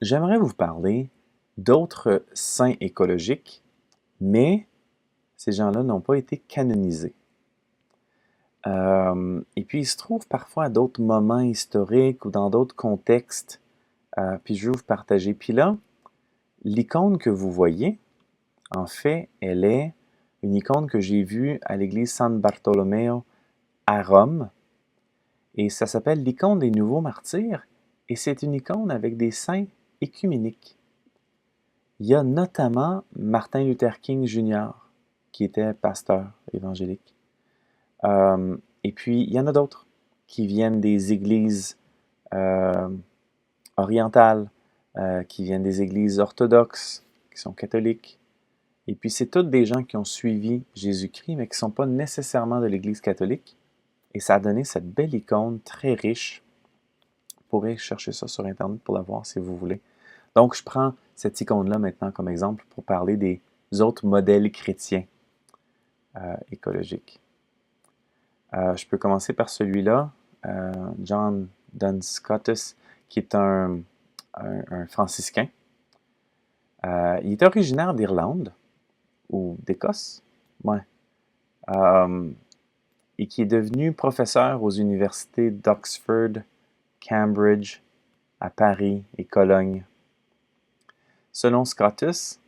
J'aimerais vous parler d'autres saints écologiques, mais ces gens-là n'ont pas été canonisés. Et puis, il se trouve parfois à d'autres moments historiques ou dans d'autres contextes, puis je vais vous partager. Puis là, l'icône que vous voyez, en fait, elle est une icône que j'ai vue à l'église San Bartolomeo à Rome, et ça s'appelle l'icône des nouveaux martyrs, et c'est une icône avec des saints écuméniques. Il y a notamment Martin Luther King Jr., qui était pasteur évangélique. Et puis, il y en a d'autres qui viennent des églises euh, orientales, qui viennent des églises orthodoxes, qui sont catholiques. Et puis, c'est tous des gens qui ont suivi Jésus-Christ, mais qui ne sont pas nécessairement de l'Église catholique. Et ça a donné cette belle icône très riche. Vous pourrez chercher ça sur Internet pour la voir si vous voulez. Donc, je prends cette icône-là maintenant comme exemple pour parler des autres modèles chrétiens écologiques. Je peux commencer par celui-là, John Duns Scotus, qui est un franciscain. Il est originaire d'Irlande ou d'Écosse, ouais, et qui est devenu professeur aux universités d'Oxford, Cambridge, à Paris et Cologne. Selon Scotus,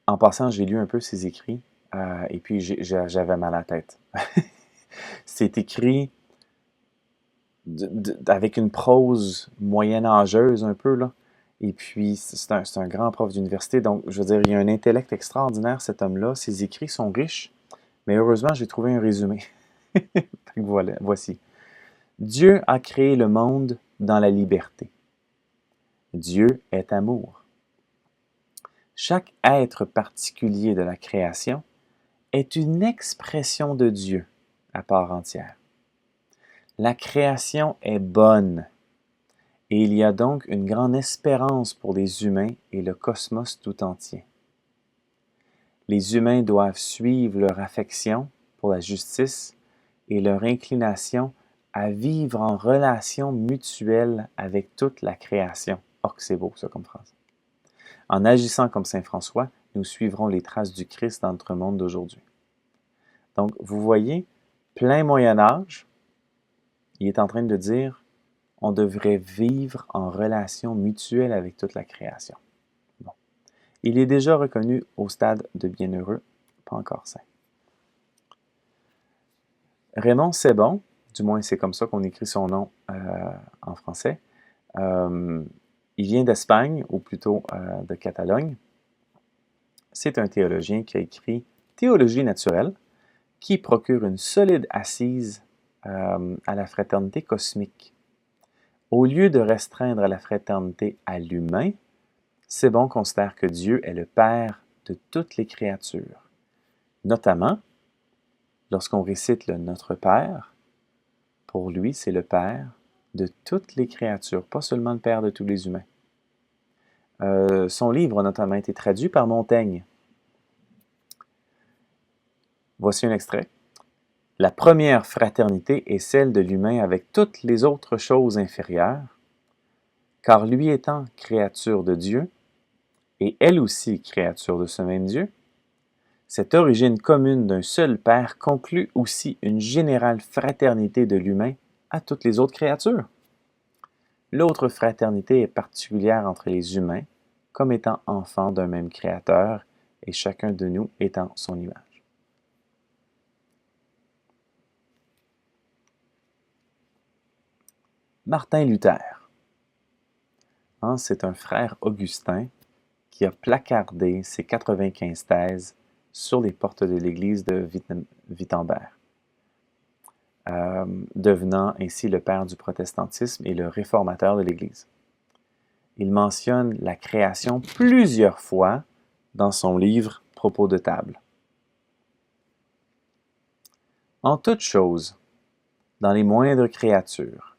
en passant, j'ai lu un peu ses écrits, et puis j'avais mal à la tête. C'est écrit avec une prose moyenâgeuse un peu, là. Et puis, c'est un grand prof d'université, donc je veux dire, il y a un intellect extraordinaire, cet homme-là. Ses écrits sont riches, mais heureusement, j'ai trouvé un résumé. Voilà, voici. Dieu a créé le monde dans la liberté. Dieu est amour. Chaque être particulier de la création est une expression de Dieu à part entière. La création est bonne, et il y a donc une grande espérance pour les humains et le cosmos tout entier. Les humains doivent suivre leur affection pour la justice et leur inclination à vivre en relation mutuelle avec toute la création. Oh, que c'est beau ça comme phrase. En agissant comme saint François, nous suivrons les traces du Christ dans notre monde d'aujourd'hui. Donc, vous voyez, plein Moyen Âge, il est en train de dire on devrait vivre en relation mutuelle avec toute la création. Bon. Il est déjà reconnu au stade de bienheureux, pas encore saint. Raymond Sebon, du moins c'est comme ça qu'on écrit son nom en français, il vient d'Espagne, ou plutôt de Catalogne. C'est un théologien qui a écrit Théologie naturelle, qui procure une solide assise à la fraternité cosmique. Au lieu de restreindre la fraternité à l'humain, Sebon considère que Dieu est le Père de toutes les créatures. Notamment, lorsqu'on récite le Notre Père, pour lui, c'est le Père de toutes les créatures, pas seulement le Père de tous les humains. Son livre a notamment été traduit par Montaigne. Voici un extrait. La première fraternité est celle de l'humain avec toutes les autres choses inférieures, car lui étant créature de Dieu, et elle aussi créature de ce même Dieu, cette origine commune d'un seul Père conclut aussi une générale fraternité de l'humain à toutes les autres créatures. L'autre fraternité est particulière entre les humains, comme étant enfants d'un même Créateur, et chacun de nous étant son image. Martin Luther. C'est un frère augustin qui a placardé ses 95 thèses sur les portes de l'église de Wittenberg, devenant ainsi le père du protestantisme et le réformateur de l'église. Il mentionne la création plusieurs fois dans son livre Propos de table. En toute chose, dans les moindres créatures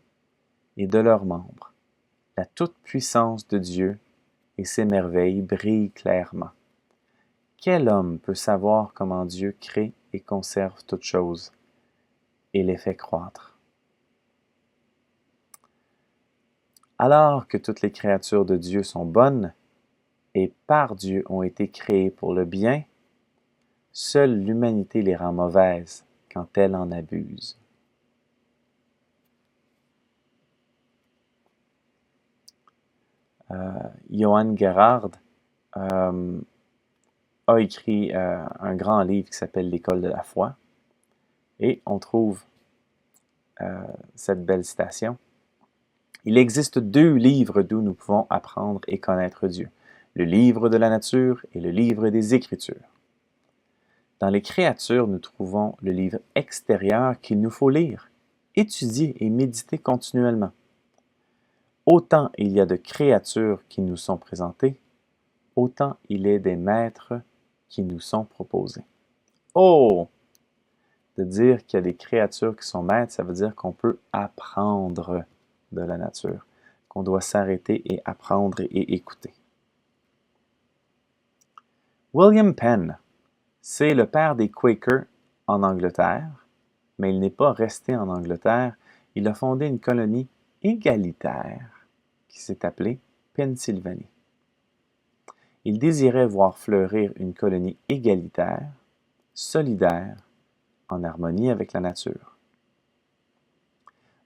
et de leurs membres, la toute-puissance de Dieu et ses merveilles brillent clairement. Quel homme peut savoir comment Dieu crée et conserve toutes choses et les fait croître? Alors que toutes les créatures de Dieu sont bonnes et par Dieu ont été créées pour le bien, seule l'humanité les rend mauvaises quand elle en abuse. Johann Gerhard a écrit un grand livre qui s'appelle L'École de la foi et on trouve cette belle citation. Il existe 2 livres d'où nous pouvons apprendre et connaître Dieu, le livre de la nature et le livre des Écritures. Dans les créatures, nous trouvons le livre extérieur qu'il nous faut lire, étudier et méditer continuellement. Autant il y a de créatures qui nous sont présentées, autant il est des maîtres qui nous sont proposés. Oh! De dire qu'il y a des créatures qui sont maîtres, ça veut dire qu'on peut apprendre de la nature, qu'on doit s'arrêter et apprendre et écouter. William Penn, c'est le père des Quakers en Angleterre, mais il n'est pas resté en Angleterre. Il a fondé une colonie égalitaire qui s'est appelée Pennsylvanie. Il désirait voir fleurir une colonie égalitaire, solidaire, en harmonie avec la nature.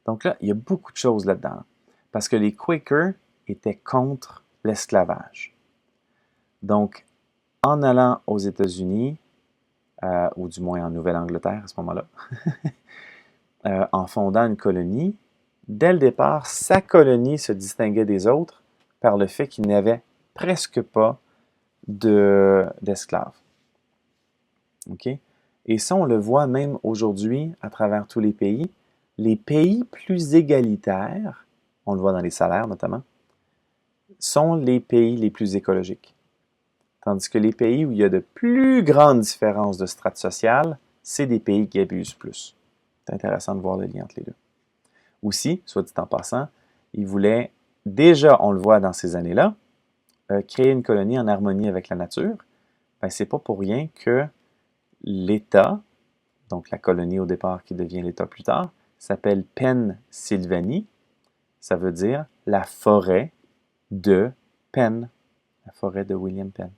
Donc là, il y a beaucoup de choses là-dedans, parce que les Quakers étaient contre l'esclavage. Donc, en allant aux États-Unis, ou du moins en Nouvelle-Angleterre à ce moment-là, en fondant une colonie, dès le départ, sa colonie se distinguait des autres par le fait qu'il n'y avait presque pas d'esclaves. OK? Et ça, on le voit même aujourd'hui à travers tous les pays. Les pays plus égalitaires, on le voit dans les salaires notamment, sont les pays les plus écologiques. Tandis que les pays où il y a de plus grandes différences de strates sociales, c'est des pays qui abusent plus. C'est intéressant de voir le lien entre les deux. Aussi, soit dit en passant, ils voulaient, déjà on le voit dans ces années-là, créer une colonie en harmonie avec la nature. Ben, c'est pas pour rien que l'État, donc la colonie au départ qui devient l'État plus tard, s'appelle Pennsylvanie. Ça veut dire la forêt de Penn, la forêt de William Penn.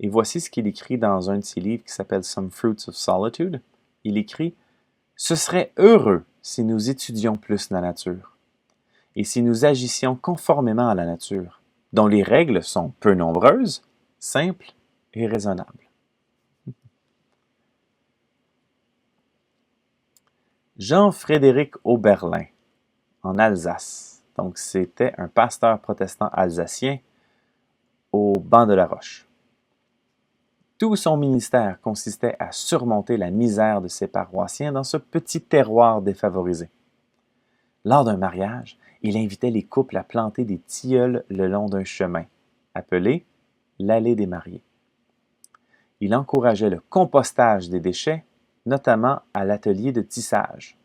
Et voici ce qu'il écrit dans un de ses livres qui s'appelle Some Fruits of Solitude. Il écrit « Ce serait heureux si nous étudions plus la nature et si nous agissions conformément à la nature, dont les règles sont peu nombreuses, simples et raisonnables. » Jean-Frédéric Oberlin, en Alsace. Donc, c'était un pasteur protestant alsacien au banc de la Roche. Tout son ministère consistait à surmonter la misère de ses paroissiens dans ce petit terroir défavorisé. Lors d'un mariage, il invitait les couples à planter des tilleuls le long d'un chemin, appelé l'allée des mariés. Il encourageait le compostage des déchets, notamment à l'atelier de tissage.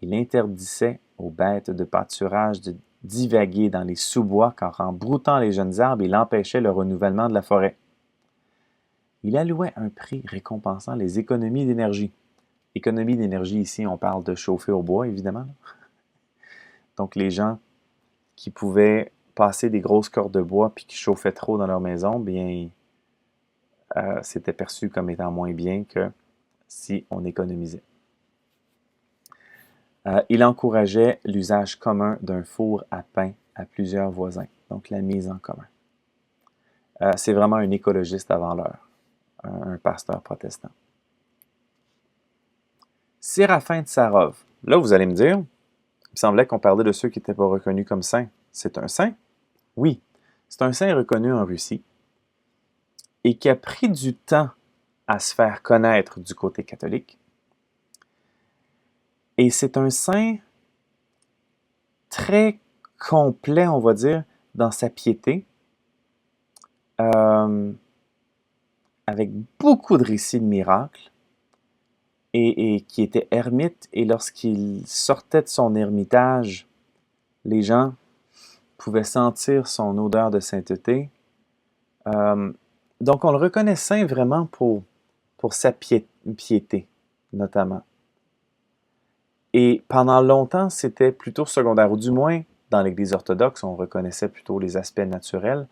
Il interdisait aux bêtes de pâturage de divaguer dans les sous-bois car en broutant les jeunes arbres, il empêchait le renouvellement de la forêt. Il allouait un prix récompensant les économies d'énergie. Économie d'énergie, ici, on parle de chauffer au bois, évidemment. Donc, les gens qui pouvaient passer des grosses cordes de bois puis qui chauffaient trop dans leur maison, bien, c'était perçu comme étant moins bien que si on économisait. Il encourageait l'usage commun d'un four à pain à plusieurs voisins, donc la mise en commun. C'est vraiment un écologiste avant l'heure, un pasteur protestant. Séraphin de Sarov. Là, vous allez me dire, il semblait qu'on parlait de ceux qui n'étaient pas reconnus comme saints. C'est un saint? Oui, c'est un saint reconnu en Russie et qui a pris du temps à se faire connaître du côté catholique. Et c'est un saint très complet, on va dire, dans sa piété, avec beaucoup de récits de miracles, et qui était ermite, et lorsqu'il sortait de son ermitage, les gens pouvaient sentir son odeur de sainteté. Donc on le reconnaît saint vraiment pour sa piété, notamment. Et pendant longtemps, c'était plutôt secondaire, ou du moins, dans l'Église orthodoxe, on reconnaissait plutôt les aspects naturels,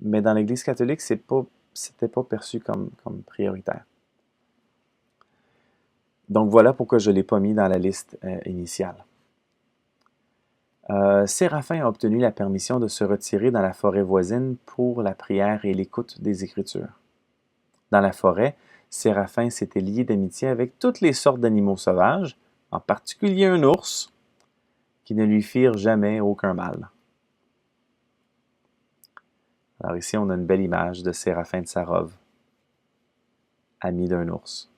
mais dans l'Église catholique, c'était pas perçu comme prioritaire. Donc voilà pourquoi je ne l'ai pas mis dans la liste initiale. Séraphin a obtenu la permission de se retirer dans la forêt voisine pour la prière et l'écoute des Écritures. Dans la forêt, Séraphin s'était lié d'amitié avec toutes les sortes d'animaux sauvages, en particulier un ours, qui ne lui firent jamais aucun mal. Alors ici, on a une belle image de Séraphin de Sarov, ami d'un ours.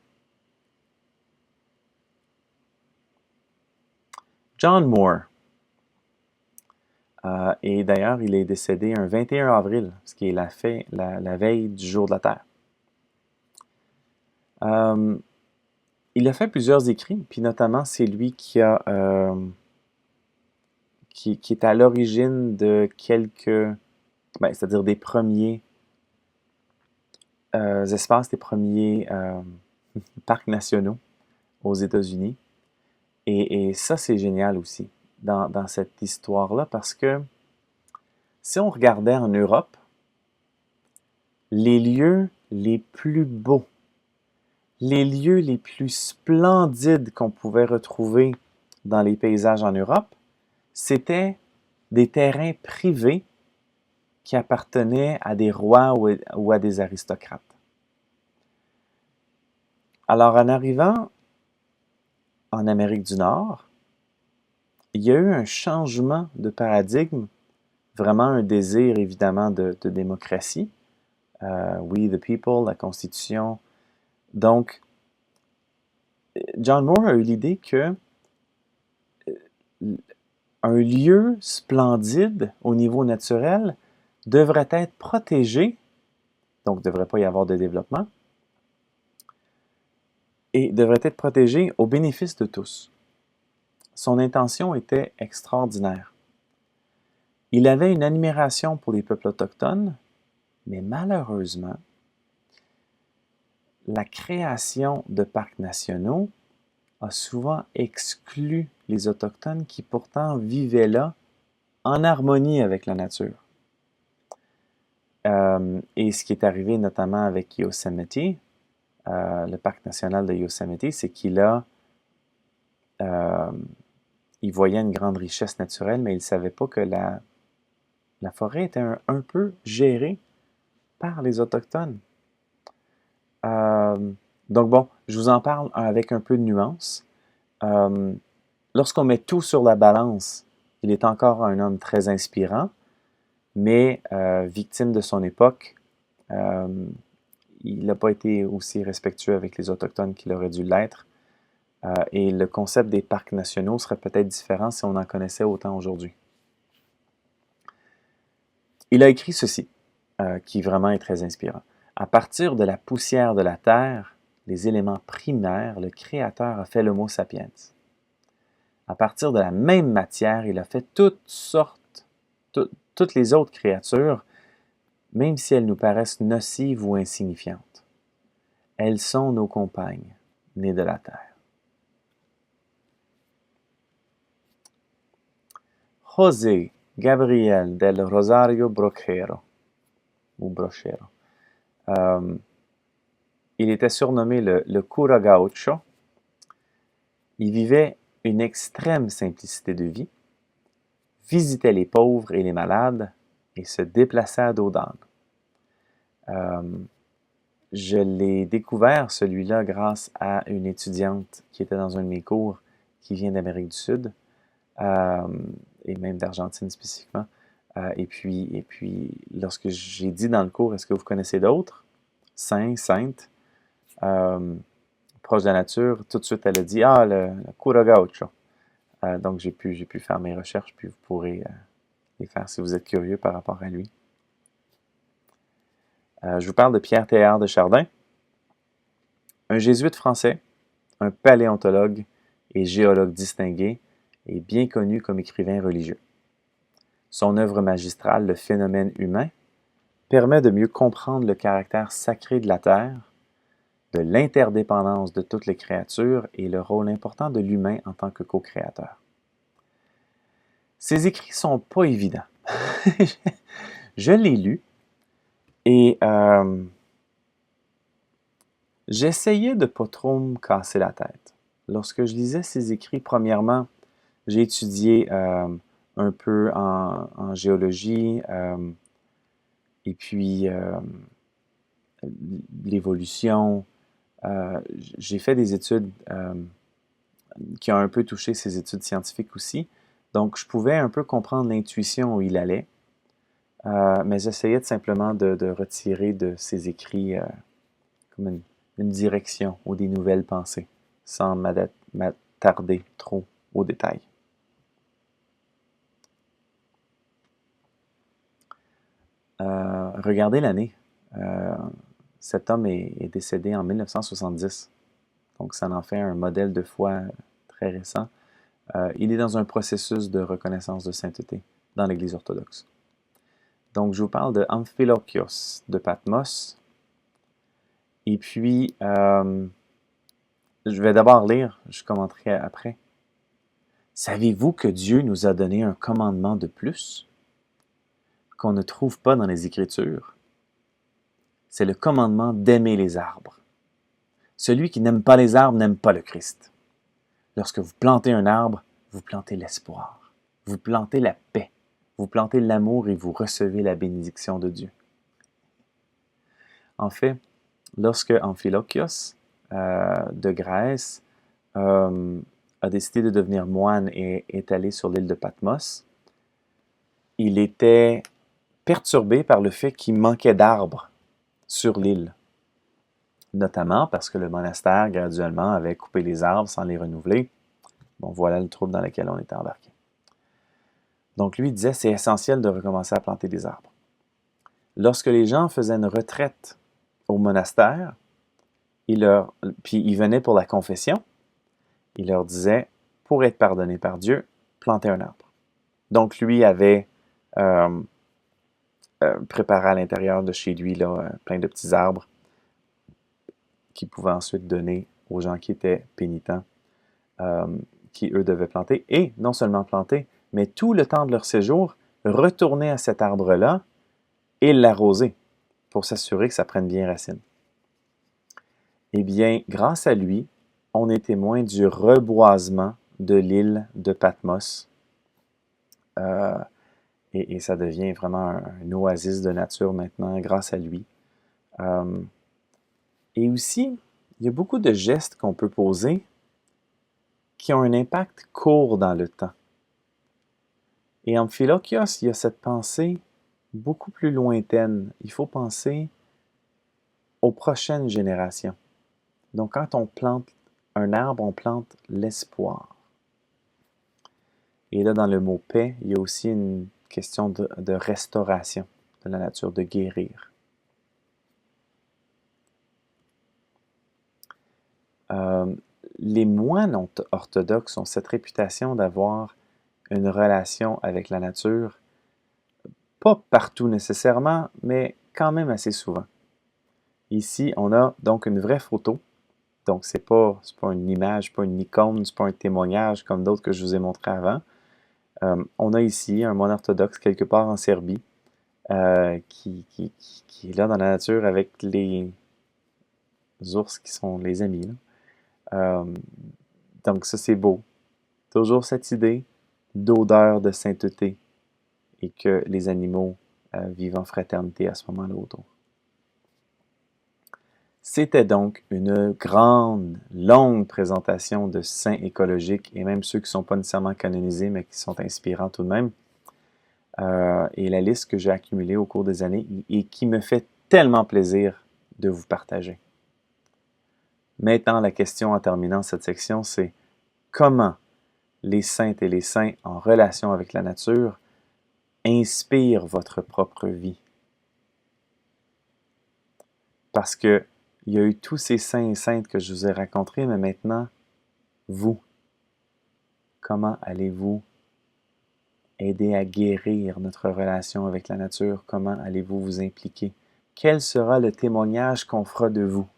John Moore. Et d'ailleurs, il est décédé un 21 avril, ce qui est la veille du jour de la Terre. Il a fait plusieurs écrits, puis notamment c'est lui qui est à l'origine de c'est-à-dire des premiers espaces, des premiers parcs nationaux aux États-Unis. Et ça, c'est génial aussi dans cette histoire-là, parce que si on regardait en Europe, les lieux les plus beaux, les lieux les plus splendides qu'on pouvait retrouver dans les paysages en Europe, c'était des terrains privés qui appartenaient à des rois ou à des aristocrates. Alors, en arrivant en Amérique du Nord, il y a eu un changement de paradigme, vraiment un désir évidemment de démocratie. We the people, la Constitution. Donc, John Moore a eu l'idée que un lieu splendide au niveau naturel devrait être protégé, donc il ne devrait pas y avoir de développement, et devrait être protégé au bénéfice de tous. Son intention était extraordinaire. Il avait une admiration pour les peuples autochtones, mais malheureusement, la création de parcs nationaux a souvent exclu les Autochtones qui pourtant vivaient là en harmonie avec la nature. Et ce qui est arrivé notamment avec Yosemite, le parc national de Yosemite, c'est qu'il voyait une grande richesse naturelle, mais il ne savait pas que la forêt était un peu gérée par les Autochtones. Donc bon, je vous en parle avec un peu de nuance. Lorsqu'on met tout sur la balance, il est encore un homme très inspirant, mais victime de son époque. Il n'a pas été aussi respectueux avec les Autochtones qu'il aurait dû l'être. Et le concept des parcs nationaux serait peut-être différent si on en connaissait autant aujourd'hui. Il a écrit ceci, qui vraiment est très inspirant. À partir de la poussière de la terre, les éléments primaires, le Créateur a fait l'Homo sapiens. À partir de la même matière, il a fait toutes les autres créatures, même si elles nous paraissent nocives ou insignifiantes. Elles sont nos compagnes, nées de la terre. José Gabriel del Rosario Brochero, ou Brochero. Il était surnommé le Cura Gaucho. Il vivait une extrême simplicité de vie, visitait les pauvres et les malades et se déplaçait à dos d'âne. Je l'ai découvert, celui-là, grâce à une étudiante qui était dans un de mes cours, qui vient d'Amérique du Sud, et même d'Argentine spécifiquement. Et puis, lorsque j'ai dit dans le cours, est-ce que vous connaissez d'autres saints, saintes, proches de la nature, tout de suite elle a dit, le Cura Gaucho. Donc j'ai pu faire mes recherches, puis vous pourrez les faire si vous êtes curieux par rapport à lui. Je vous parle de Pierre Teilhard de Chardin, un jésuite français, un paléontologue et géologue distingué et bien connu comme écrivain religieux. Son œuvre magistrale, Le phénomène humain, permet de mieux comprendre le caractère sacré de la Terre de l'interdépendance de toutes les créatures et le rôle important de l'humain en tant que co-créateur. Ces écrits sont pas évidents. Je l'ai lu et j'essayais de pas trop me casser la tête. Lorsque je lisais ces écrits, premièrement, j'ai étudié un peu en géologie et puis l'évolution. J'ai fait des études qui ont un peu touché ces études scientifiques aussi. Donc, je pouvais un peu comprendre l'intuition où il allait, mais j'essayais simplement de retirer de ses écrits comme une direction ou des nouvelles pensées, sans m'attarder trop aux détails. Regardez l'année. Cet homme est décédé en 1970, donc ça en fait un modèle de foi très récent. Il est dans un processus de reconnaissance de sainteté dans l'Église orthodoxe. Donc, je vous parle de Amphilochios de Patmos. Et puis, je vais d'abord lire, je commenterai après. Savez-vous que Dieu nous a donné un commandement de plus qu'on ne trouve pas dans les Écritures? C'est le commandement d'aimer les arbres. Celui qui n'aime pas les arbres n'aime pas le Christ. Lorsque vous plantez un arbre, vous plantez l'espoir, vous plantez la paix, vous plantez l'amour et vous recevez la bénédiction de Dieu. En fait, lorsque Amphilochios de Grèce a décidé de devenir moine et est allé sur l'île de Patmos, il était perturbé par le fait qu'il manquait d'arbres sur l'île, notamment parce que le monastère, graduellement, avait coupé les arbres sans les renouveler. Bon, voilà le trouble dans lequel on était embarqué. Donc, lui disait, c'est essentiel de recommencer à planter des arbres. Lorsque les gens faisaient une retraite au monastère, puis ils venaient pour la confession, il leur disait, pour être pardonné par Dieu, plantez un arbre. Donc, lui avait préparé à l'intérieur de chez lui là, plein de petits arbres qu'il pouvait ensuite donner aux gens qui étaient pénitents, qui, eux, devaient planter. Et non seulement planter, mais tout le temps de leur séjour, retourner à cet arbre-là et l'arroser pour s'assurer que ça prenne bien racine. Eh bien, grâce à lui, on est témoin du reboisement de l'île de Patmos. Et ça devient vraiment un oasis de nature maintenant grâce à lui. Et aussi, il y a beaucoup de gestes qu'on peut poser qui ont un impact court dans le temps. Et en Amphilochios, il y a cette pensée beaucoup plus lointaine. Il faut penser aux prochaines générations. Donc, quand on plante un arbre, on plante l'espoir. Et là, dans le mot paix, il y a aussi une question de restauration de la nature, de guérir. Les moines orthodoxes ont cette réputation d'avoir une relation avec la nature, pas partout nécessairement, mais quand même assez souvent. Ici, on a donc une vraie photo. Donc, c'est pas une image, pas une icône, c'est pas un témoignage comme d'autres que je vous ai montré avant. On a ici un moine orthodoxe quelque part en Serbie qui est là dans la nature avec les ours qui sont les amis. Donc, ça, c'est beau. Toujours cette idée d'odeur de sainteté et que les animaux vivent en fraternité à ce moment-là autour. C'était donc une grande, longue présentation de saints écologiques et même ceux qui ne sont pas nécessairement canonisés mais qui sont inspirants tout de même. Et la liste que j'ai accumulée au cours des années et qui me fait tellement plaisir de vous partager. Maintenant, la question en terminant cette section, c'est comment les saintes et les saints en relation avec la nature inspirent votre propre vie? Parce que il y a eu tous ces saints et saintes que je vous ai racontés, mais maintenant, vous, comment allez-vous aider à guérir notre relation avec la nature? Comment allez-vous vous impliquer? Quel sera le témoignage qu'on fera de vous?